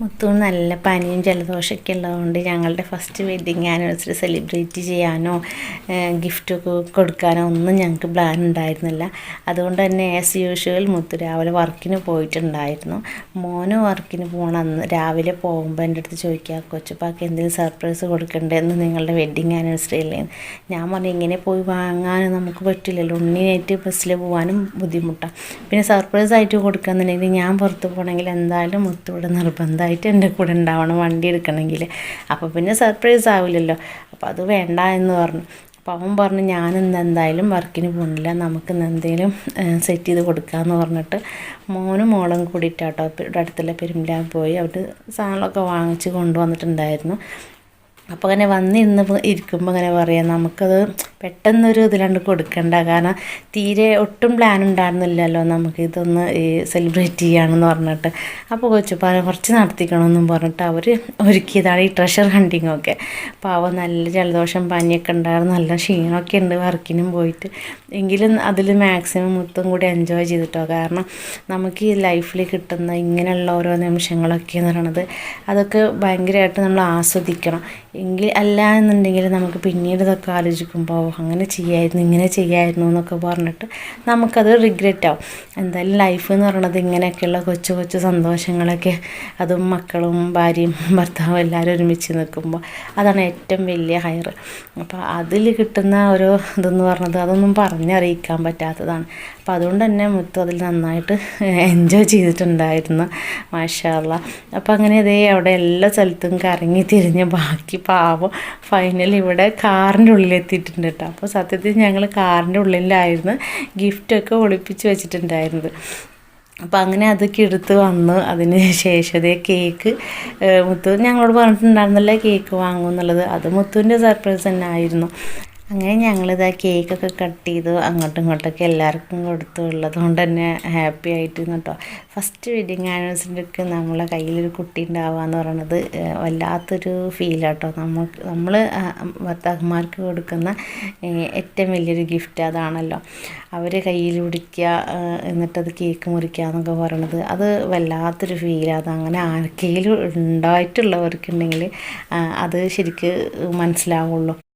മുത്തുവിന് നല്ല പനിയും ജലദോഷമൊക്കെ ഉള്ളതുകൊണ്ട് ഞങ്ങളുടെ ഫസ്റ്റ് വെഡ്ഡിങ് ആനിവേഴ്സറി സെലിബ്രേറ്റ് ചെയ്യാനോ ഗിഫ്റ്റൊക്കെ കൊടുക്കാനോ ഒന്നും ഞങ്ങൾക്ക് പ്ലാൻ ഉണ്ടായിരുന്നില്ല. അതുകൊണ്ട് തന്നെ ആസ് യൂഷ്വൽ മുത്തു രാവിലെ വർക്കിന് പോയിട്ടുണ്ടായിരുന്നു. മോന് വർക്കിന് പോകണം. അന്ന് രാവിലെ പോകുമ്പോൾ എൻ്റെ അടുത്ത് ചോദിക്കുക, കൊച്ചുപ്പാക്ക് എന്തെങ്കിലും സർപ്രൈസ് കൊടുക്കണ്ടേന്ന് നിങ്ങളുടെ വെഡ്ഡിങ് ആനിവേഴ്സറി അല്ലേ? ഞാൻ പറഞ്ഞു, ഇങ്ങനെ പോയി വാങ്ങാനും നമുക്ക് പറ്റില്ലല്ലോ, ഉണ്ണിയായിട്ട് ബസ്സിൽ പോകാനും ബുദ്ധിമുട്ടാണ്. പിന്നെ സർപ്രൈസ് ആയിട്ട് കൊടുക്കുകയെന്നുണ്ടെങ്കിൽ ഞാൻ പുറത്ത് പോകണമെങ്കിൽ എന്തായാലും മുത്തു ഇവിടെ നിർബന്ധമായിട്ട് എൻ്റെ കൂടെ ഉണ്ടാവണം വണ്ടി എടുക്കണമെങ്കിൽ. അപ്പോൾ പിന്നെ സർപ്രൈസ് ആവില്ലല്ലോ. അപ്പോൾ അത് വേണ്ട എന്ന് പറഞ്ഞു. അപ്പോൾ അവൻ പറഞ്ഞു, ഞാനിന്ന് എന്തായാലും വർക്കിന് പോകുന്നില്ല, നമുക്കിന്ന് എന്തെങ്കിലും സെറ്റ് ചെയ്ത് കൊടുക്കാമെന്ന് പറഞ്ഞിട്ട് മോനും മോളും കൂടിയിട്ടാട്ടോ ഇവിടെ അടുത്തുള്ള പെരുമ്പിലാവ് പോയി അവർ സാധനങ്ങളൊക്കെ വാങ്ങിച്ച് കൊണ്ടുവന്നിട്ടുണ്ടായിരുന്നു. അപ്പോൾ അങ്ങനെ വന്നിരുന്ന് ഇരിക്കുമ്പോൾ അങ്ങനെ പറയാം, നമുക്കത് പെട്ടെന്നൊരു ഇതിലാണ്ട് കൊടുക്കണ്ട. കാരണം തീരെ ഒട്ടും പ്ലാൻ ഉണ്ടായിരുന്നില്ലല്ലോ നമുക്കിതൊന്ന് സെലിബ്രേറ്റ് ചെയ്യാമെന്ന് പറഞ്ഞിട്ട്. അപ്പോൾ കൊച്ചുപ്പാനെ കുറച്ച് നടത്തിക്കണമെന്നും പറഞ്ഞിട്ട് അവർ ഒരുക്കിയതാണ് ഈ ട്രഷർ ഹണ്ടിങ്ങൊക്കെ. പാവം നല്ല ജലദോഷം പനിയൊക്കെ ഉണ്ടായിരുന്നു, നല്ല ക്ഷീണമൊക്കെ ഉണ്ട് വർക്കിനും പോയിട്ട്. എങ്കിലും അതിൽ മാക്സിമം മുത്തും കൂടി എൻജോയ് ചെയ്തിട്ടോ. കാരണം നമുക്ക് ഈ ലൈഫിൽ കിട്ടുന്ന ഇങ്ങനെയുള്ള ഓരോ നിമിഷങ്ങളൊക്കെ എന്ന് പറയണത് അതൊക്കെ ഭയങ്കരമായിട്ട് നമ്മൾ ആസ്വദിക്കണം. അല്ല എന്നുണ്ടെങ്കിൽ നമുക്ക് പിന്നീട് ഇതൊക്കെ ആലോചിക്കുമ്പോൾ അങ്ങനെ ചെയ്യായിരുന്നു ഇങ്ങനെ ചെയ്യായിരുന്നു എന്നൊക്കെ പറഞ്ഞിട്ട് നമുക്കത് റിഗ്രറ്റ് ആവും. എന്തായാലും ലൈഫ് എന്ന് പറയുന്നത് ഇങ്ങനെയൊക്കെയുള്ള കൊച്ചു കൊച്ചു സന്തോഷങ്ങളൊക്കെ, അതും മക്കളും ഭാര്യയും ഭർത്താവും എല്ലാവരും ഒരുമിച്ച് നിൽക്കുമ്പോൾ അതാണ് ഏറ്റവും വലിയ ഹയർ. അപ്പോൾ അതിൽ കിട്ടുന്ന ഓരോ ഇതെന്ന് പറഞ്ഞത് അതൊന്നും പറഞ്ഞറിയിക്കാൻ പറ്റാത്തതാണ്. അപ്പോൾ അതുകൊണ്ട് തന്നെ മുത്തു അതിൽ നന്നായിട്ട് എൻജോയ് ചെയ്തിട്ടുണ്ടായിരുന്നു, മാഷാ അല്ലാഹ്. അപ്പോൾ അങ്ങനെ അതേ അവിടെ എല്ലാ സ്ഥലത്തും കറങ്ങി തിരിഞ്ഞ് ബാക്കി പാവം ഫൈനലി ഇവിടെ കാറിൻ്റെ ഉള്ളിലെത്തിയിട്ടുണ്ട് കേട്ടോ. അപ്പോൾ സത്യത്തിൽ ഞങ്ങൾ കാറിൻ്റെ ഉള്ളിലായിരുന്നു ഗിഫ്റ്റൊക്കെ ഒളിപ്പിച്ച് വെച്ചിട്ടുണ്ടായിരുന്നത്. അപ്പോൾ അങ്ങനെ അതൊക്കെ എടുത്ത് വന്നു. അതിന് ശേഷം അതേ കേക്ക് മുത്തു ഞങ്ങളോട് പറഞ്ഞിട്ടുണ്ടായിരുന്നല്ലേ കേക്ക് വാങ്ങുമെന്നുള്ളത്. അത് മുത്തുവിൻ്റെ സർപ്രൈസ് തന്നെ ആയിരുന്നു. അങ്ങനെ ഞങ്ങളിതാ കേക്കൊക്കെ കട്ട് ചെയ്തു അങ്ങോട്ടും ഇങ്ങോട്ടൊക്കെ എല്ലാവർക്കും കൊടുത്തു. ഉള്ളത് കൊണ്ട് തന്നെ ഹാപ്പി ആയിട്ടിരുന്നു കേട്ടോ. ഫസ്റ്റ് വെഡ്ഡിങ് ആനിവേഴ്സറിക്ക് നമ്മളെ കയ്യിലൊരു കുട്ടി ഉണ്ടാവുക എന്ന് പറയുന്നത് വല്ലാത്തൊരു ഫീലാട്ടോ. നമ്മൾ ഭർത്താക്കന്മാർക്ക് കൊടുക്കുന്ന ഏറ്റവും വലിയൊരു ഗിഫ്റ്റ് അതാണല്ലോ. അവർ കയ്യിൽ പിടിക്കുക എന്നിട്ടത് കേക്ക് മുറിക്കുക എന്നൊക്കെ പറയണത് അത് വല്ലാത്തൊരു ഫീലാണ്. അതങ്ങനെ ആർക്കെങ്കിലും ഉണ്ടായിട്ടുള്ളവർക്കുണ്ടെങ്കിൽ അത് ശരിക്ക് മനസ്സിലാവുള്ളൂ.